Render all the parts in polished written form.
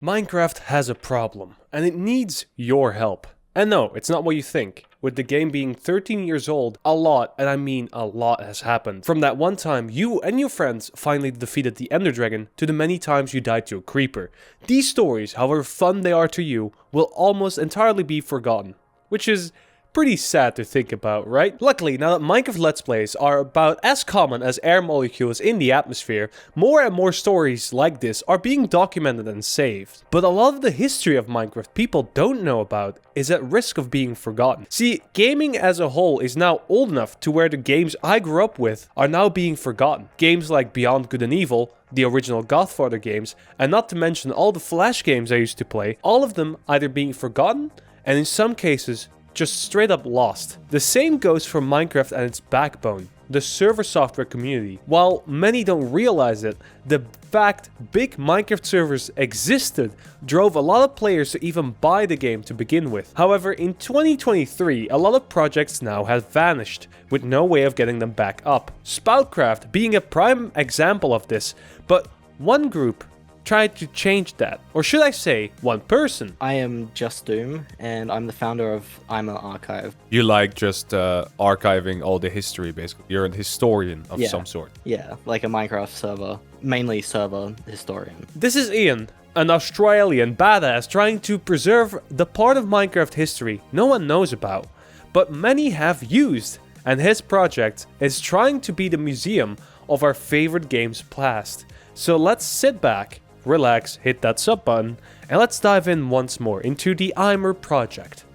Minecraft has a problem, and it needs your help. And no, it's not what you think. With the game being 13 years old, a lot, and I mean a lot, has happened. From that one time you and your friends finally defeated the Ender Dragon, to the many times you died to a creeper. These stories, however fun they are to you, will almost entirely be forgotten. Which is pretty sad to think about, right? Luckily, now that Minecraft Let's Plays are about as common as air molecules in the atmosphere, more and more stories like this are being documented and saved. But a lot of the history of Minecraft people don't know about is at risk of being forgotten. See, gaming as a whole is now old enough to where the games I grew up with are now being forgotten. Games like Beyond Good and Evil, the original Godfather games, and not to mention all the Flash games I used to play, all of them either being forgotten and in some cases just straight up lost. The same goes for Minecraft and its backbone, the server software community. While many don't realize it, the fact big Minecraft servers existed drove a lot of players to even buy the game to begin with. However, in 2023, a lot of projects now have vanished, with no way of getting them back up. Spoutcraft being a prime example of this, but one group tried to change that. Or should I say, one person. I am JustDoom, and I'm the founder of IMR Archive. You like just archiving all the history, basically. You're a historian of some sort. Yeah, like a Minecraft server, mainly server historian. This is Ian, an Australian badass trying to preserve the part of Minecraft history no one knows about, but many have used, and his project is trying to be the museum of our favorite games past. So let's sit back, relax, hit that sub button, and let's dive in once more into the Eimer Project.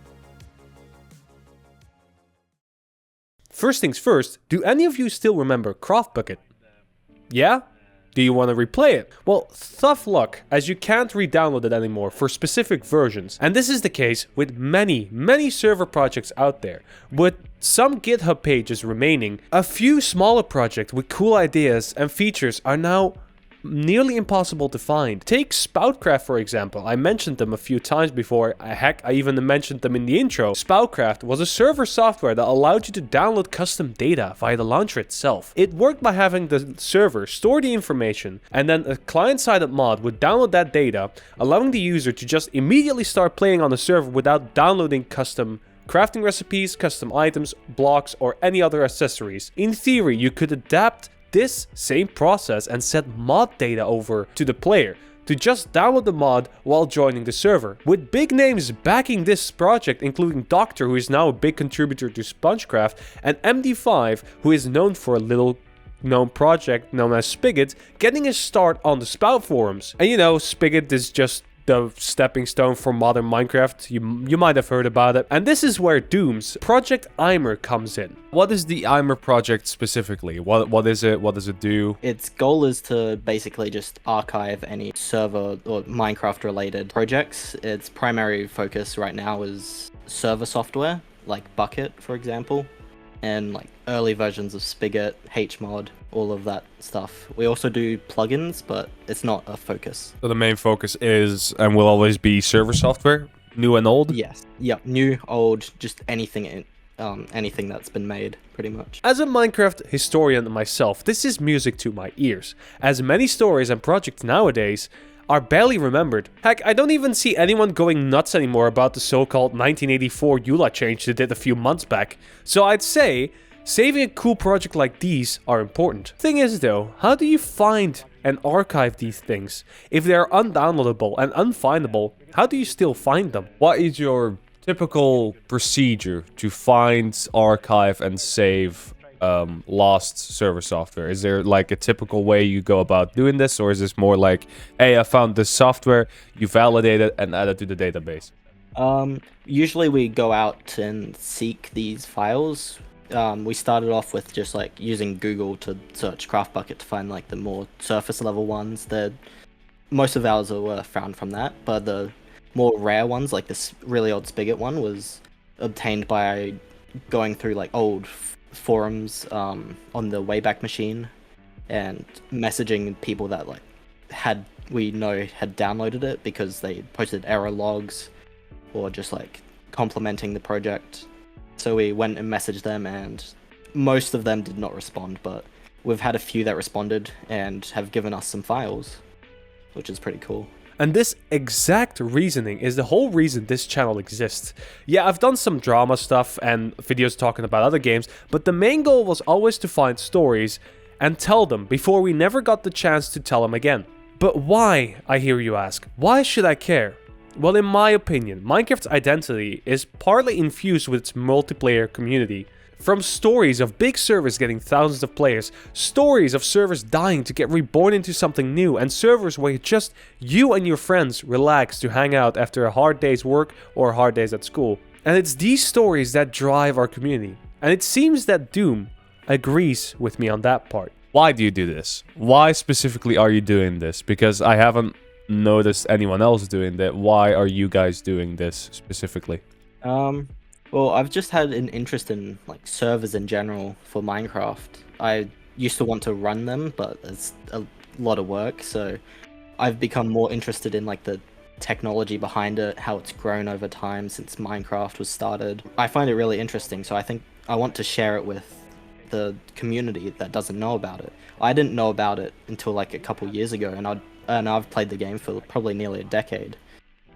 First things first, do any of you still remember Bukkit? Yeah? Do you want to replay it? Well, tough luck, as you can't re-download it anymore for specific versions. And this is the case with many server projects out there. With some GitHub pages remaining, a few smaller projects with cool ideas and features are now nearly impossible to find. Take Spoutcraft for example. I mentioned them a few times before. Heck, I even mentioned them in the intro. Spoutcraft was a server software that allowed you to download custom data via the launcher itself. It worked by having the server store the information, and then a client-sided mod would download that data, allowing the user to just immediately start playing on the server without downloading custom crafting recipes, custom items, blocks, or any other accessories. In theory, you could adapt this same process and set mod data over to the player to just download the mod while joining the server. With big names backing this project, including Doctor, who is now a big contributor to Spongecraft, and MD5, who is known for a little known project known as Spigot, getting his start on the Spout forums. And you know, Spigot is just the stepping stone for modern Minecraft. You might have heard about it. And this is where Doom's Project Eimer comes in. What is the Eimer Project specifically? What is it? What does it do? Its goal is to basically just archive any server or Minecraft related projects. Its primary focus right now is server software, like Bukkit, for example, and like early versions of Spigot, HMod, all of that stuff. We also do plugins, but it's not a focus. So the main focus is and will always be server software, new and old? Yes. Yep. New, old, just anything that's been made, pretty much. As a Minecraft historian myself, this is music to my ears, as many stories and projects nowadays are barely remembered. Heck, I don't even see anyone going nuts anymore about the so-called 1984 EULA change they did a few months back. So I'd say saving a cool project like these are important. Thing is though, how do you find and archive these things? If they are undownloadable and unfindable, how do you still find them? What is your typical procedure to find, archive, and save lost server software? Is there like a typical way you go about doing this, or is this more like, hey, I found this software, you validate it and add it to the database? Usually we go out and seek these files. We started off with just like using Google to search Bukkit to find like the more surface level ones. Most of ours were found from that, but the more rare ones, like this really old Spigot one, was obtained by going through like old forums on the Wayback Machine and messaging people that like had downloaded it because they posted error logs or just like complimenting the project. So we went and messaged them, and most of them did not respond, but we've had a few that responded and have given us some files, which is pretty cool. And this exact reasoning is the whole reason this channel exists. Yeah, I've done some drama stuff and videos talking about other games, but the main goal was always to find stories and tell them before we never got the chance to tell them again. But why, I hear you ask? Why should I care? Well, in my opinion, Minecraft's identity is partly infused with its multiplayer community. From stories of big servers getting thousands of players, stories of servers dying to get reborn into something new, and servers where just you and your friends relax to hang out after a hard day's work or hard days at school. And it's these stories that drive our community. And it seems that Doom agrees with me on that part. Why do you do this? Why specifically are you doing this? Because I haven't noticed anyone else doing that. Why are you guys doing this specifically? Well, I've just had an interest in like servers in general for Minecraft. I used to want to run them, but it's a lot of work, so I've become more interested in like the technology behind it, how it's grown over time since Minecraft was started. I find it really interesting, so I think I want to share it with the community that doesn't know about it. I didn't know about it until like a couple years ago, and I've played the game for probably nearly a decade,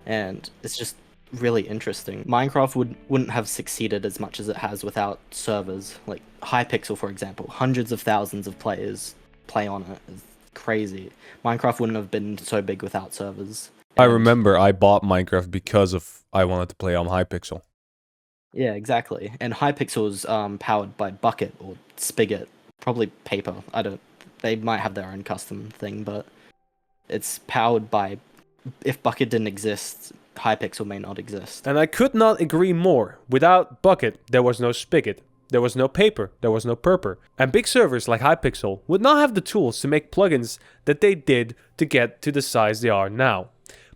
and it's just really interesting. Minecraft wouldn't have succeeded as much as it has without servers. Like Hypixel, for example, hundreds of thousands of players play on it. It's crazy. Minecraft wouldn't have been so big without servers. I remember I bought Minecraft because of I wanted to play on Hypixel. Yeah, exactly. And Hypixel's powered by Bukkit or Spigot, probably Paper. They might have their own custom thing, but it's powered by. If Bukkit didn't exist, Hypixel may not exist. And I could not agree more. Without Bukkit, there was no Spigot. There was no Paper. There was no PurPur. And big servers like Hypixel would not have the tools to make plugins that they did to get to the size they are now.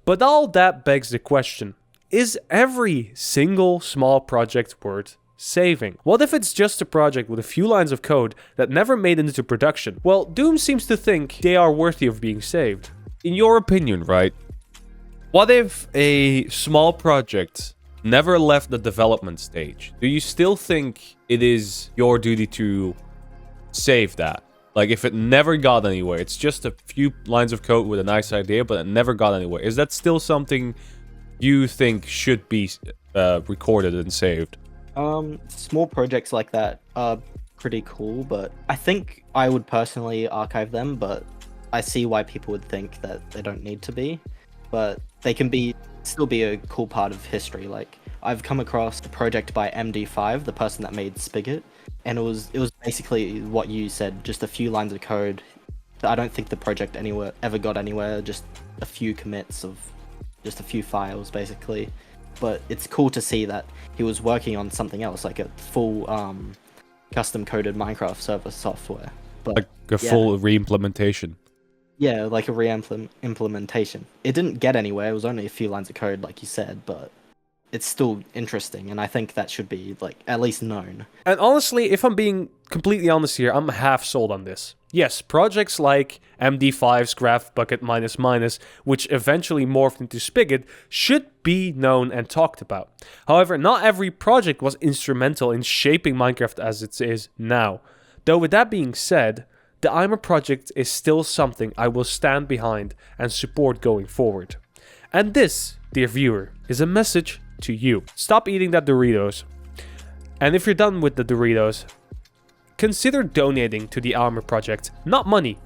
But all that begs the question, is every single small project worth saving? What if it's just a project with a few lines of code that never made it into production? Well, Doom seems to think they are worthy of being saved. In your opinion, right? What if a small project never left the development stage? Do you still think it is your duty to save that? Like if it never got anywhere, it's just a few lines of code with a nice idea, but it never got anywhere. Is that still something you think should be recorded and saved? Small projects like that are pretty cool, but I think I would personally archive them, but I see why people would think that they don't need to be. But they can still be a cool part of history. Like I've come across a project by MD5, the person that made Spigot, and it was basically what you said, just a few lines of code. I don't think the project ever got anywhere, just a few commits of just a few files basically. But it's cool to see that he was working on something else, like a full custom coded Minecraft server software. But Like a full re-implementation. yeah, like a re-implementation. It didn't get anywhere, it was only a few lines of code like you said, but it's still interesting, and I think that should be like at least known. And honestly, if I'm being completely honest here, I'm half sold on this. Yes, projects like MD5's Graph Bucket --, which eventually morphed into Spigot, should be known and talked about. However, not every project was instrumental in shaping Minecraft as it is now. Though with that being said, the Eimer Project is still something I will stand behind and support going forward. And this, dear viewer, is a message to you. Stop eating that Doritos. And if you're done with the Doritos, consider donating to the Eimer Project, not money.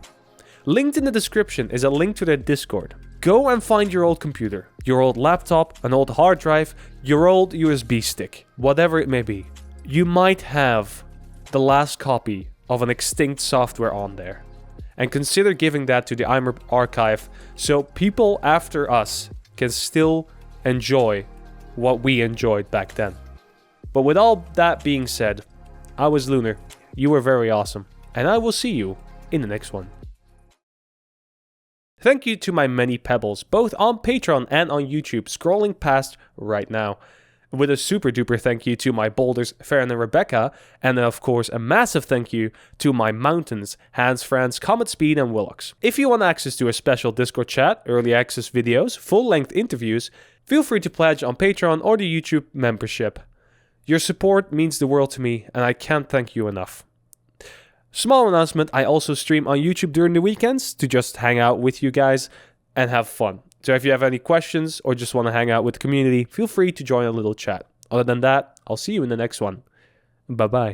Linked in the description is a link to their Discord. Go and find your old computer, your old laptop, an old hard drive, your old USB stick, whatever it may be. You might have the last copy of an extinct software on there. And consider giving that to the Eimer archive so people after us can still enjoy what we enjoyed back then. But with all that being said, I was Lunar, you were very awesome, and I will see you in the next one. Thank you to my many Pebbles, both on Patreon and on YouTube, scrolling past right now. With a super duper thank you to my boulders, Farron and Rebecca, and of course a massive thank you to my mountains, Hans, Franz, Comet Speed and Willocks. If you want access to a special Discord chat, early access videos, full-length interviews, feel free to pledge on Patreon or the YouTube membership. Your support means the world to me, and I can't thank you enough. Small announcement, I also stream on YouTube during the weekends to just hang out with you guys and have fun. So if you have any questions or just want to hang out with the community, feel free to join a little chat. Other than that, I'll see you in the next one. Bye-bye.